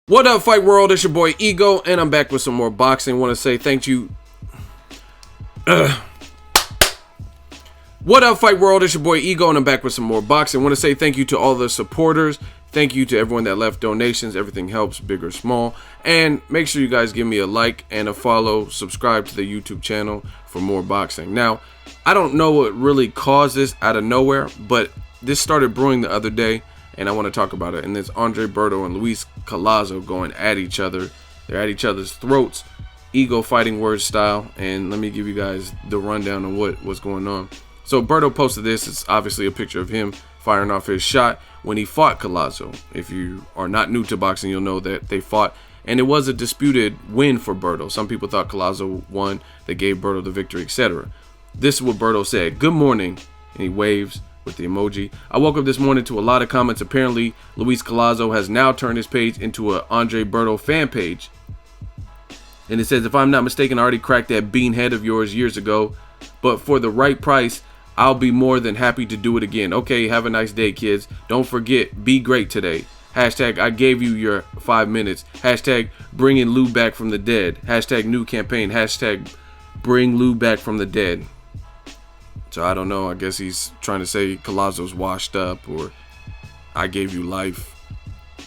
What up, Fight World? It's your boy Ego, and I'm back with some more boxing. Want to say thank you. What up, Fight World? It's your boy Ego, and I'm back with some more boxing. Want to say thank you to all the supporters. Thank you to everyone that left donations. Everything helps, big or small. And make sure you guys give me a like and a follow. Subscribe to the YouTube channel for more boxing. Now, I don't know what really caused this out of nowhere, but this started brewing the other day, and I want to talk about it. And it's Andre Berto and Luis Collazo going at each other. They're at each other's throats, Ego fighting word style. And let me give you guys the rundown on what was going on. So Berto posted this. It's obviously a picture of him firing off his shot when he fought Collazo. If you are not new to boxing, you'll know that they fought, and it was a disputed win for Berto. Some people thought Collazo won. They gave Berto the victory, etc. This is what Berto said. "Good morning," and he waves with the emoji. "I woke up this morning to a lot of comments. Apparently, Luis Collazo has now turned his page into a Andre Berto fan page. And it says, if I'm not mistaken, I already cracked that bean head of yours years ago. But for the right price, I'll be more than happy to do it again. Okay, have a nice day, kids. Don't forget, be great today. Hashtag, I gave you your 5 minutes. Hashtag, bringing Lou back from the dead. Hashtag, new campaign. Hashtag, bring Lou back from the dead." So I don't know. I guess he's trying to say Collazo's washed up, or I gave you life.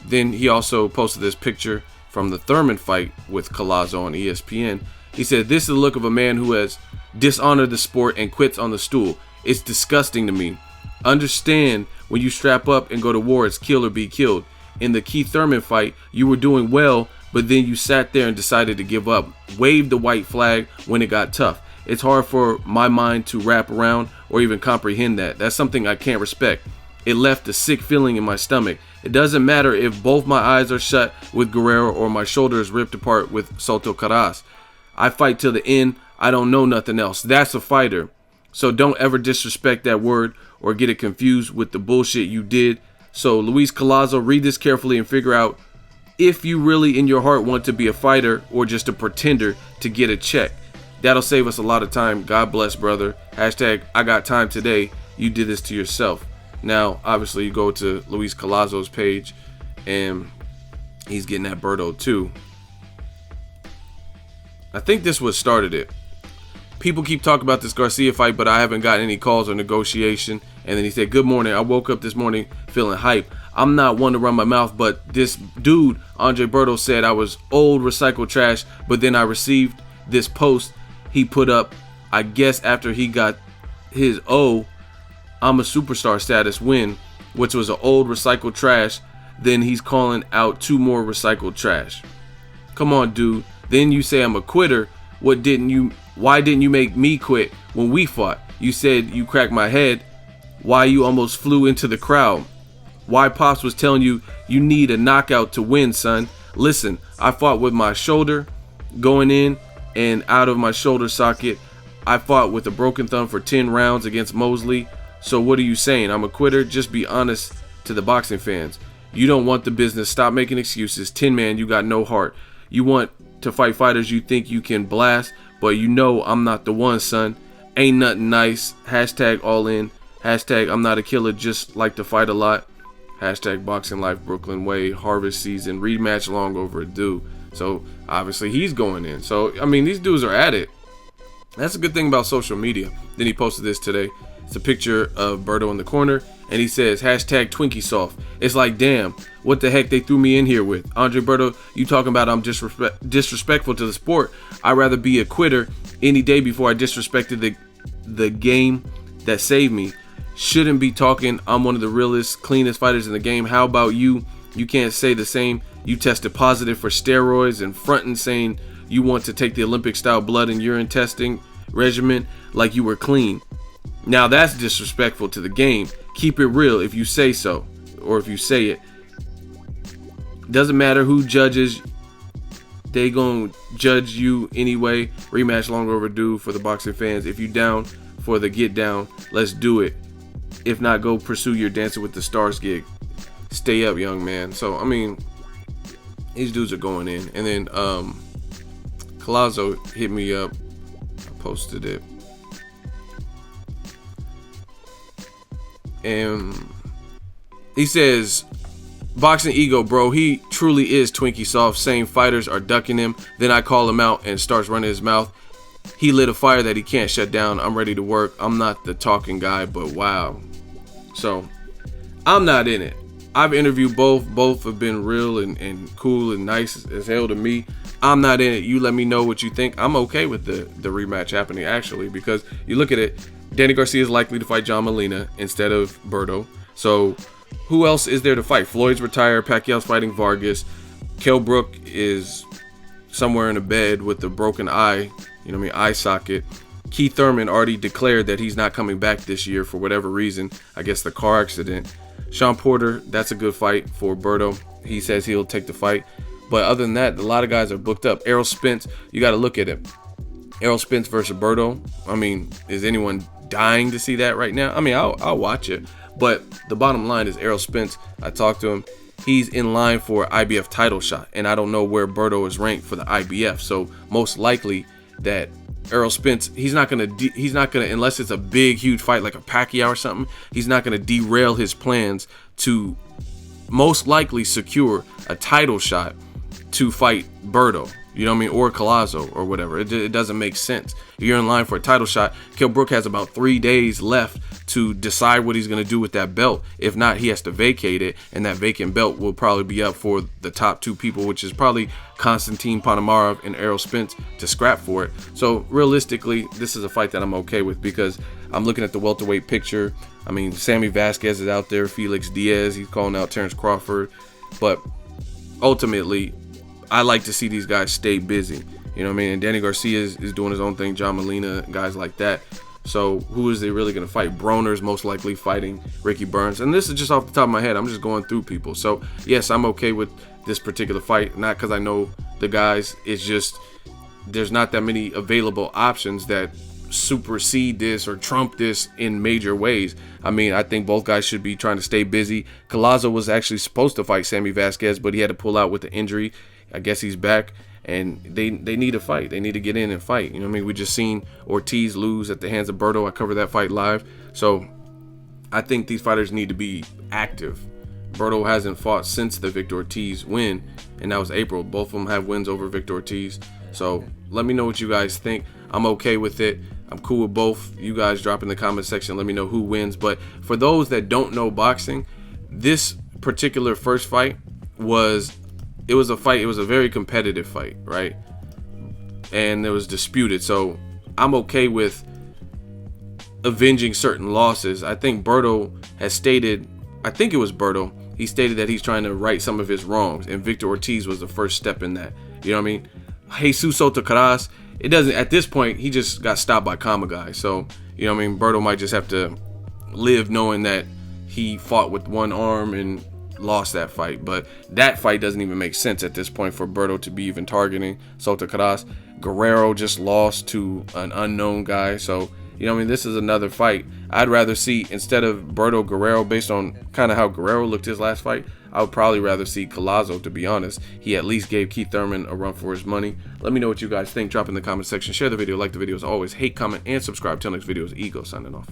Then he also posted this picture from the Thurman fight with Collazo on ESPN. He said, "This is the look of a man who has dishonored the sport and quits on the stool. It's disgusting to me. Understand, when you strap up and go to war, it's kill or be killed. In the Keith Thurman fight, you were doing well, but then you sat there and decided to give up. Waved the white flag when it got tough. It's hard for my mind to wrap around or even comprehend that. That's something I can't respect. It left a sick feeling in my stomach. It doesn't matter if both my eyes are shut with Guerrero or my shoulder is ripped apart with Soto Caras. I fight till the end. I don't know nothing else. That's a fighter. So don't ever disrespect that word or get it confused with the bullshit you did. So Luis Collazo, read this carefully and figure out if you really in your heart want to be a fighter or just a pretender to get a check. That'll save us a lot of time. God bless, brother. Hashtag, I got time today. You did this to yourself." Now, obviously, you go to Luis Collazo's page, and he's getting at Berto too. I think this was started it. "People keep talking about this Garcia fight, but I haven't gotten any calls or negotiation." And then he said, "Good morning. I woke up this morning feeling hype. I'm not one to run my mouth, but this dude, Andre Berto, said I was old recycled trash, but then I received this post he put up, I guess after he got his I'm a superstar status win, which was an old recycled trash. Then he's calling out 2 more recycled trash. Come on, dude. Then you say I'm a quitter. Why didn't you make me quit when we fought? You said you cracked my head. Why you almost flew into the crowd? Why Pops was telling you you need a knockout to win, son? Listen, I fought with my shoulder going in and out of my shoulder socket. I fought with a broken thumb for 10 rounds against Mosley. So what are you saying? I'm a quitter? Just be honest to the boxing fans. You don't want the business. Stop making excuses. Tin Man, you got no heart. You want to fight fighters you think you can blast, but you know I'm not the one, son. Ain't nothing nice. Hashtag all in. Hashtag I'm not a killer, just like to fight a lot. Hashtag boxing life Brooklyn way. Harvest season. Rematch long overdue." So obviously he's going in. So I mean, these dudes are at it. That's a good thing about social media. Then he posted this today. It's a picture of Berto in the corner, and he says, hashtag Twinkie soft. It's like, damn, what the heck they threw me in here with? Andre Berto, you talking about I'm disrespectful to the sport. I'd rather be a quitter any day before I disrespected the game that saved me. Shouldn't be talking I'm one of the realest, cleanest fighters in the game. How about you? You can't say the same. You tested positive for steroids and fronting saying you want to take the Olympic-style blood and urine testing regimen like you were clean. Now that's disrespectful to the game. Keep it real if you say so, or if you say it. Doesn't matter who judges, they gonna judge you anyway. Rematch long overdue for the boxing fans. If you down for the get down, let's do it. If not, go pursue your Dancing with the Stars gig. Stay up, young man." So I mean, these dudes are going in. And then Collazo hit me up. I posted it. And he says, "Boxing Ego, bro, he truly is Twinkie soft, saying fighters are ducking him. Then I call him out and starts running his mouth. He lit a fire that he can't shut down. I'm ready to work. I'm not the talking guy, but wow. So I'm not in it. I've interviewed both. Both have been real and cool and nice as hell to me. I'm not in it. You let me know what you think. I'm okay with the rematch happening, actually, because you look at it, Danny Garcia is likely to fight John Molina instead of Berto. So who else is there to fight? Floyd's retired. Pacquiao's fighting Vargas. Kell Brook is somewhere in a bed with a broken eye, you know what I mean, eye socket. Keith Thurman already declared that he's not coming back this year for whatever reason. I guess the car accident. Sean Porter, that's a good fight for Berto. He says he'll take the fight. But other than that, a lot of guys are booked up. Errol Spence, you got to look at it. Errol Spence versus Berto. I mean, is anyone dying to see that right now? I mean, I'll watch it. But the bottom line is Errol Spence, I talked to him. He's in line for an IBF title shot. And I don't know where Berto is ranked for the IBF. So most likely that Errol Spence, he's not gonna unless it's a big huge fight like a Pacquiao or something, he's not gonna derail his plans to most likely secure a title shot to fight Berto, you know what I mean, or Collazo or whatever. It doesn't make sense. You're in line for a title shot. Kell Brook has about 3 days left to decide what he's going to do with that belt. If not, he has to vacate it, and that vacant belt will probably be up for the top two people, which is probably Konstantin Ponomarev and Errol Spence, to scrap for it. So realistically, this is a fight that I'm okay with because I'm looking at the welterweight picture. I mean, Sammy Vasquez is out there, Felix Diaz, he's calling out Terrence Crawford, but ultimately, I like to see these guys stay busy. You know what I mean? And Danny Garcia is doing his own thing. John Molina, guys like that. So who is they really going to fight? Broner's most likely fighting Ricky Burns. And this is just off the top of my head. I'm just going through people. So, yes, I'm okay with this particular fight. Not because I know the guys. It's just there's not that many available options that supersede this or trump this in major ways. I mean, I think both guys should be trying to stay busy. Collazo was actually supposed to fight Sammy Vasquez, but he had to pull out with the injury. I guess he's back, and they need to fight. They need to get in and fight. You know what I mean? We just seen Ortiz lose at the hands of Berto. I covered that fight live. So I think these fighters need to be active. Berto hasn't fought since the Victor Ortiz win, and that was April. Both of them have wins over Victor Ortiz. So let me know what you guys think. I'm okay with it. I'm cool with both. You guys drop in the comment section. Let me know who wins. But for those that don't know boxing, this particular first fight was a fight. It was a very competitive fight, right? And it was disputed. So I'm okay with avenging certain losses. I think Berto has stated, I think it was Berto, he stated that he's trying to right some of his wrongs, and Victor Ortiz was the first step in that. You know what I mean? Jesus Soto Caras, it doesn't, at this point, he just got stopped by Kama guy. So, you know what I mean? Berto might just have to live knowing that he fought with one arm and lost that fight. But that fight doesn't even make sense at this point for Berto to be even targeting Soto Caras. Guerrero just lost to an unknown guy. So, you know what I mean? This is another fight. I'd rather see, instead of Berto Guerrero, based on kind of how Guerrero looked his last fight, I would probably rather see Collazo, to be honest. He at least gave Keith Thurman a run for his money. Let me know what you guys think. Drop in the comment section. Share the video. Like the video as always. Hate, comment, and subscribe. Till next video is Ego signing off.